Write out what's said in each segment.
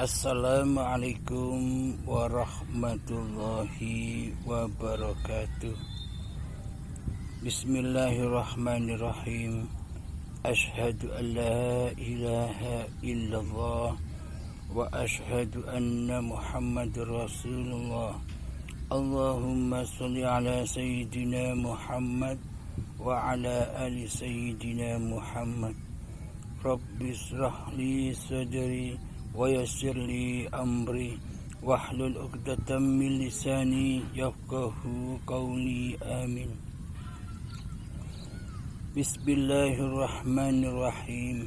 Assalamualaikum warahmatullahi wabarakatuh. Bismillahirrahmanirrahim. Ashhadu an la ilaha illallah wa ashhadu anna Muhammadur Rasulullah. Allahumma salli ala sayyidina Muhammad wa ala ali sayyidina Muhammad. Rabbi israh li sadri wa yassir li amri wahlul 'uqdatam min lisani yafqahu qawli. Amin. Bismillahirrahmanirrahim.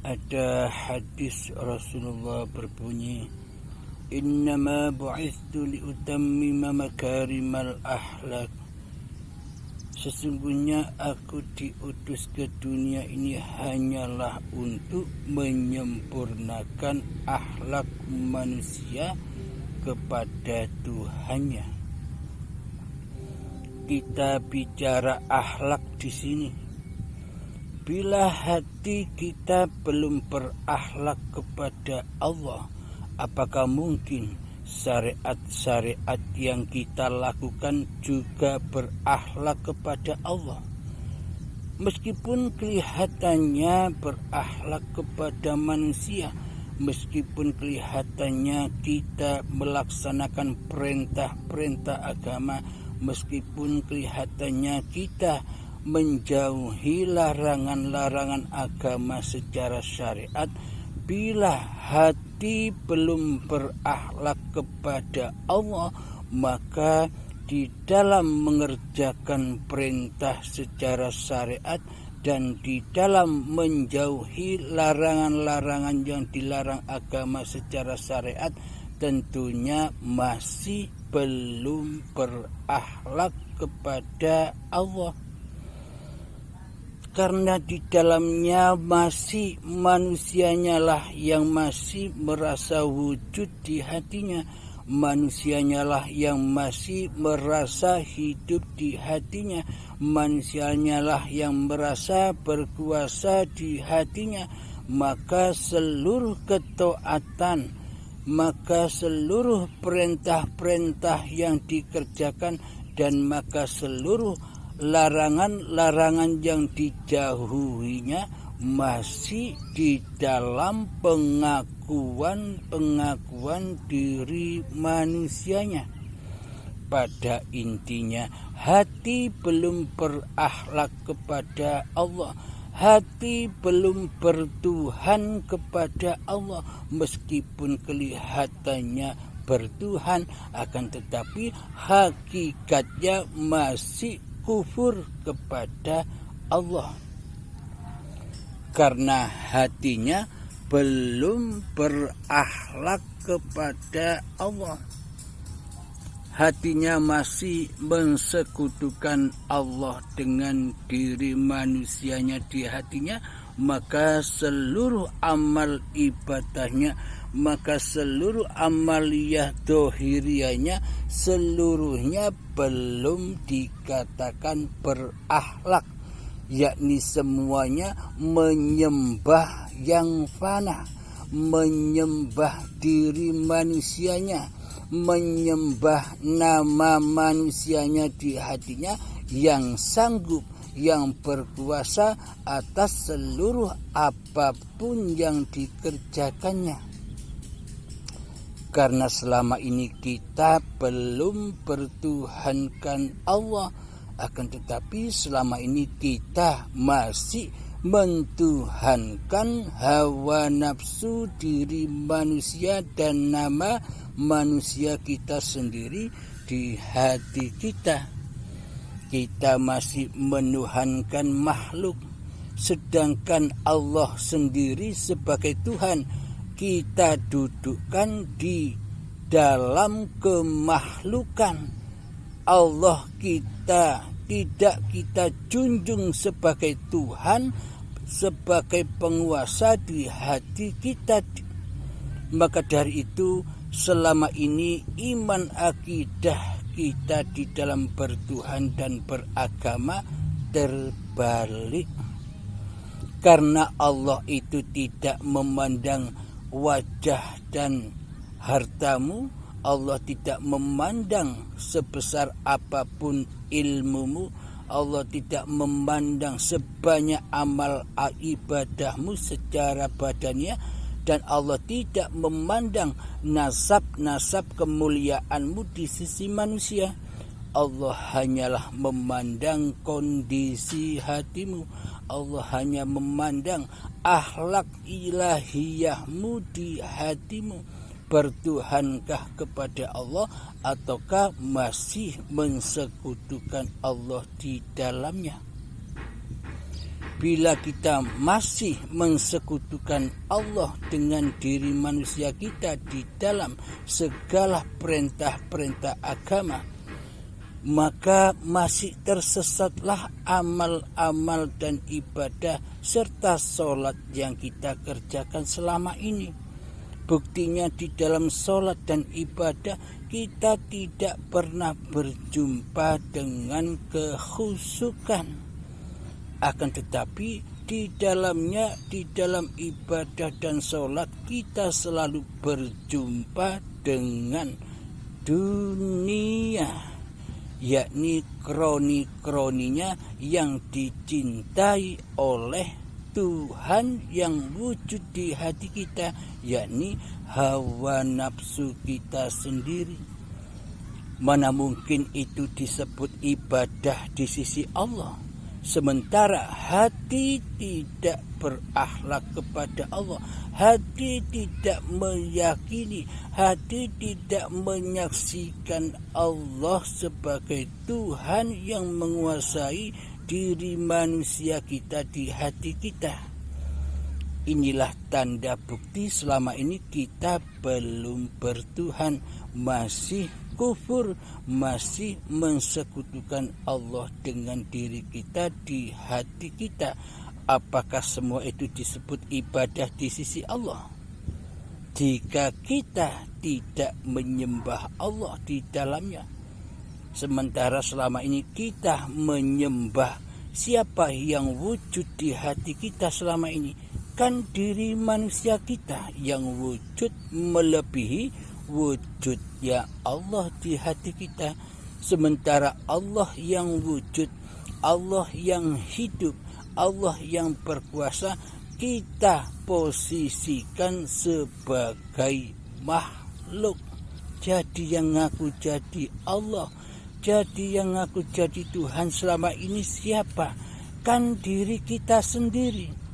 Ada hadis Rasulullah berbunyi, innama bu'ithu liutammima makarimal akhlak. Sesungguhnya aku diutus ke dunia ini hanyalah untuk menyempurnakan akhlak manusia kepada Tuhannya. Kita bicara akhlak di sini. Bila hati kita belum berakhlak kepada Allah, apakah mungkin syariat-syariat yang kita lakukan juga berakhlak kepada Allah? Meskipun kelihatannya berakhlak kepada manusia, meskipun kelihatannya kita melaksanakan perintah-perintah agama, meskipun kelihatannya kita menjauhi larangan-larangan agama secara syariat, bila hati belum berakhlak kepada Allah, maka di dalam mengerjakan perintah secara syariat dan di dalam menjauhi larangan-larangan yang dilarang agama secara syariat, tentunya masih belum berakhlak kepada Allah. Karena di dalamnya masih manusianya lah yang masih merasa wujud di hatinya, manusianya lah yang masih merasa hidup di hatinya, manusianya lah yang merasa berkuasa di hatinya. Maka seluruh ketaatan, maka seluruh perintah-perintah yang dikerjakan, dan maka seluruh larangan-larangan yang dijauhinya masih di dalam pengakuan diri manusianya. Pada intinya, hati belum berakhlak kepada Allah, hati belum bertuhan kepada Allah. Meskipun kelihatannya bertuhan, akan tetapi hakikatnya masih kufur kepada Allah, karena hatinya belum berakhlak kepada Allah. Hatinya masih mensekutukan Allah dengan diri manusianya di hatinya, maka seluruh amal ibadahnya, maka seluruh amaliyah dohiriyahnya, seluruhnya belum dikatakan berakhlak, yakni semuanya menyembah yang fana, menyembah diri manusianya, menyembah nama manusianya di hatinya yang sanggup, yang berkuasa atas seluruh apapun yang dikerjakannya. Karena selama ini kita belum bertuhankan Allah, akan tetapi selama ini kita masih mentuhankan hawa nafsu diri manusia dan nama manusia kita sendiri di hati kita. Kita masih menuhankan makhluk, sedangkan Allah sendiri sebagai Tuhan kita dudukkan di dalam kemahlukan. Allah kita tidak kita junjung sebagai Tuhan, sebagai penguasa di hati kita. Maka dari itu, selama ini iman akidah kita di dalam bertuhan dan beragama terbalik. Karena Allah itu tidak memandang wajah dan hartamu, Allah tidak memandang sebesar apapun ilmumu, Allah tidak memandang sebanyak amal ibadahmu secara badaniah, dan Allah tidak memandang nasab kemuliaanmu di sisi manusia. Allah hanyalah memandang kondisi hatimu. Allah hanya memandang akhlak ilahiyahmu di hatimu. Bertuhankah kepada Allah ataukah masih mensekutukan Allah di dalamnya? Bila kita masih mensekutukan Allah dengan diri manusia kita di dalam segala perintah-perintah agama, maka masih tersesatlah amal-amal dan ibadah serta sholat yang kita kerjakan selama ini. Buktinya di dalam sholat dan ibadah kita tidak pernah berjumpa dengan kekhusyukan. Akan tetapi di dalam ibadah dan sholat kita selalu berjumpa dengan dunia, yakni kroni-kroninya yang dicintai oleh Tuhan yang wujud di hati kita, yakni hawa nafsu kita sendiri. Mana mungkin itu disebut ibadah di sisi Allah, sementara hati tidak berakhlak kepada Allah, hati tidak meyakini, hati tidak menyaksikan Allah sebagai Tuhan yang menguasai diri manusia kita di hati kita. Inilah tanda bukti selama ini kita belum bertuhan, masih kufur, masih mensekutukan Allah dengan diri kita di hati kita. Apakah semua itu disebut ibadah di sisi Allah? Jika kita tidak menyembah Allah di dalamnya, sementara selama ini kita menyembah siapa yang wujud di hati kita selama ini? Kan diri manusia kita yang wujud melebihi wujudnya Allah di hati kita. Sementara Allah yang wujud, Allah yang hidup, Allah yang berkuasa, kita posisikan sebagai makhluk. Jadi yang ngaku jadi Allah, jadi yang ngaku jadi Tuhan selama ini siapa? Kan diri kita sendiri.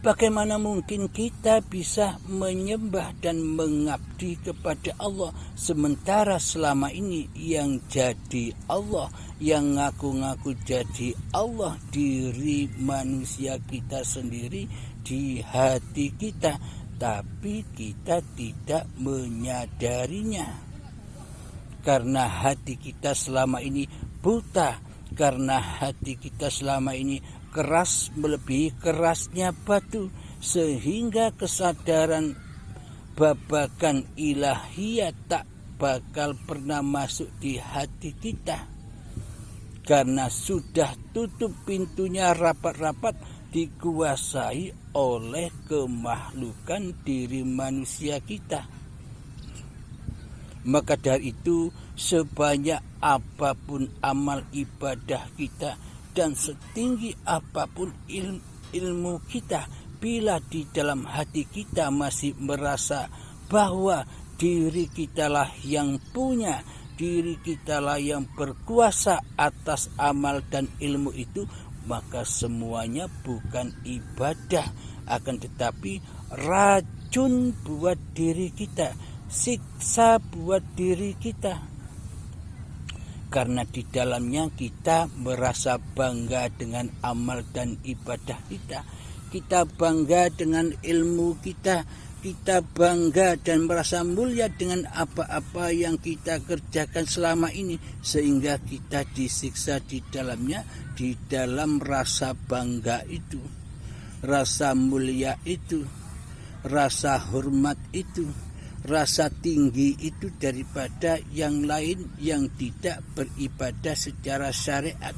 Bagaimana mungkin kita bisa menyembah dan mengabdi kepada Allah, sementara selama ini yang jadi Allah, yang ngaku-ngaku jadi Allah, diri manusia kita sendiri di hati kita, tapi kita tidak menyadarinya. Karena hati kita selama ini buta, karena hati kita selama ini keras melebihi kerasnya batu, sehingga kesadaran babakan ilahiyah tak bakal pernah masuk di hati kita. Karena sudah tutup pintunya rapat-rapat, dikuasai oleh kemakhlukan diri manusia kita. Maka dari itu, sebanyak apapun amal ibadah kita dan setinggi apapun ilmu kita, bila di dalam hati kita masih merasa bahwa diri kitalah yang punya, diri kitalah yang berkuasa atas amal dan ilmu itu, maka semuanya bukan ibadah, akan tetapi racun buat diri kita, siksa buat diri kita. Karena di dalamnya kita merasa bangga dengan amal dan ibadah kita. Kita bangga dengan ilmu kita. Kita bangga dan merasa mulia dengan apa-apa yang kita kerjakan selama ini. Sehingga kita disiksa di dalamnya, di dalam rasa bangga itu, rasa mulia itu, rasa hormat itu, rasa tinggi itu daripada yang lain yang tidak beribadah secara syariat.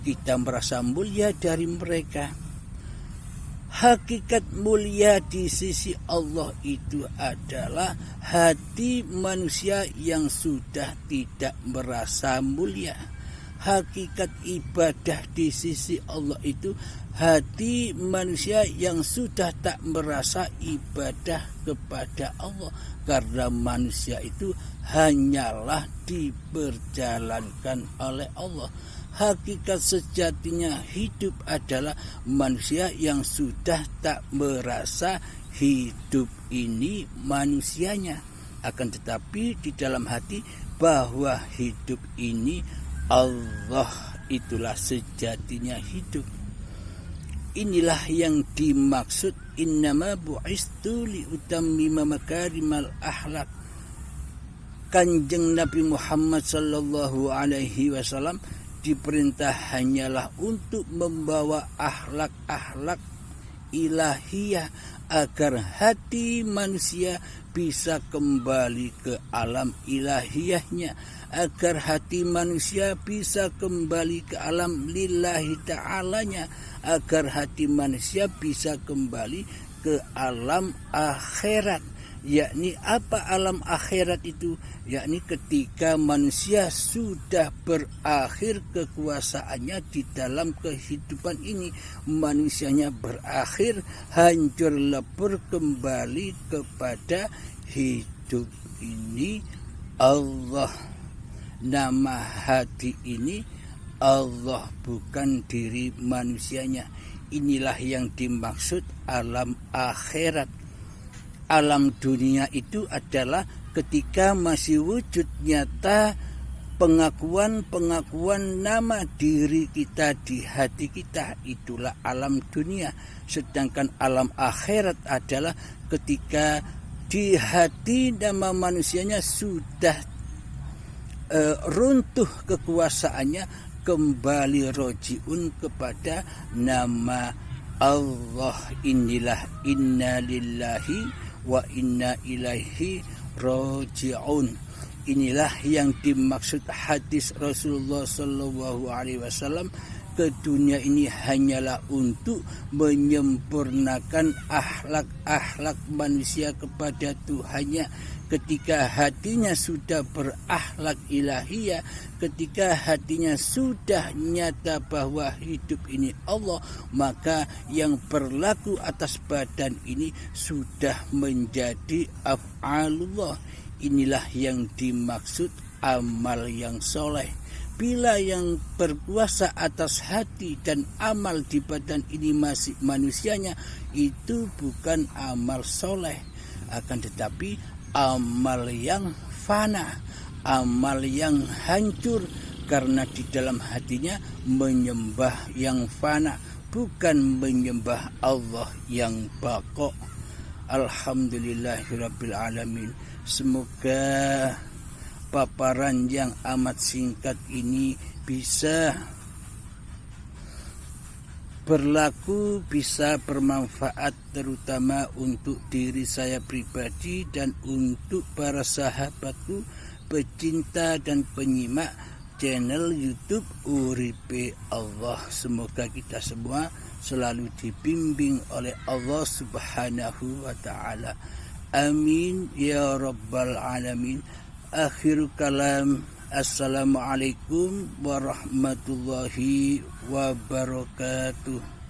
Kita merasa mulia dari mereka. Hakikat mulia di sisi Allah itu adalah hati manusia yang sudah tidak merasa mulia. Hakikat ibadah di sisi Allah itu hati manusia yang sudah tak merasa ibadah kepada Allah, karena manusia itu hanyalah diperjalankan oleh Allah. Hakikat sejatinya hidup adalah manusia yang sudah tak merasa hidup ini manusianya, akan tetapi di dalam hati bahwa hidup ini Allah, itulah sejatinya hidup. Inilah yang dimaksud innama bu'istu liutammima makarimal akhlak. Kanjeng Nabi Muhammad sallallahu alaihi wasallam diperintah hanyalah untuk membawa akhlak-akhlak ilahiyah agar hati manusia bisa kembali ke alam ilahiyahnya, agar hati manusia bisa kembali ke alam lillahi ta'alanya, agar hati manusia bisa kembali ke alam akhirat. Yakni apa alam akhirat itu? Yakni ketika manusia sudah berakhir kekuasaannya di dalam kehidupan ini, manusianya berakhir hancur lebur kembali kepada hidup ini Allah. Nama hati ini Allah, bukan diri manusianya. Inilah yang dimaksud alam akhirat. Alam dunia itu adalah ketika masih wujud nyata pengakuan nama diri kita di hati kita, itulah alam dunia. Sedangkan alam akhirat adalah ketika di hati nama manusianya sudah runtuh kekuasaannya, kembali rojiun kepada nama Allah. Inilah inna lillahi wa inna ilaihi roji'un. Inilah yang dimaksud hadis Rasulullah sallallahu alaihi wasallam, ke dunia ini hanyalah untuk menyempurnakan akhlak-akhlak manusia kepada Tuhannya. Ketika hatinya sudah berakhlak ilahiyah, ketika hatinya sudah nyata bahwa hidup ini Allah, maka yang berlaku atas badan ini sudah menjadi af'alullah. Inilah yang dimaksud amal yang soleh. Bila yang berkuasa atas hati dan amal di badan ini masih manusianya, itu bukan amal soleh, akan tetapi amal yang fana, amal yang hancur, karena di dalam hatinya menyembah yang fana, bukan menyembah Allah yang baqo. Alhamdulillahirabbil alamin. Semoga paparan yang amat singkat ini bisa berlaku, bisa bermanfaat, terutama untuk diri saya pribadi dan untuk para sahabatku pecinta dan penyimak channel YouTube Uripe Allah. Semoga kita semua selalu dibimbing oleh Allah Subhanahu wa ta'ala. Amin ya rabbal alamin. Akhir kalam, assalamualaikum warahmatullahi wabarakatuh.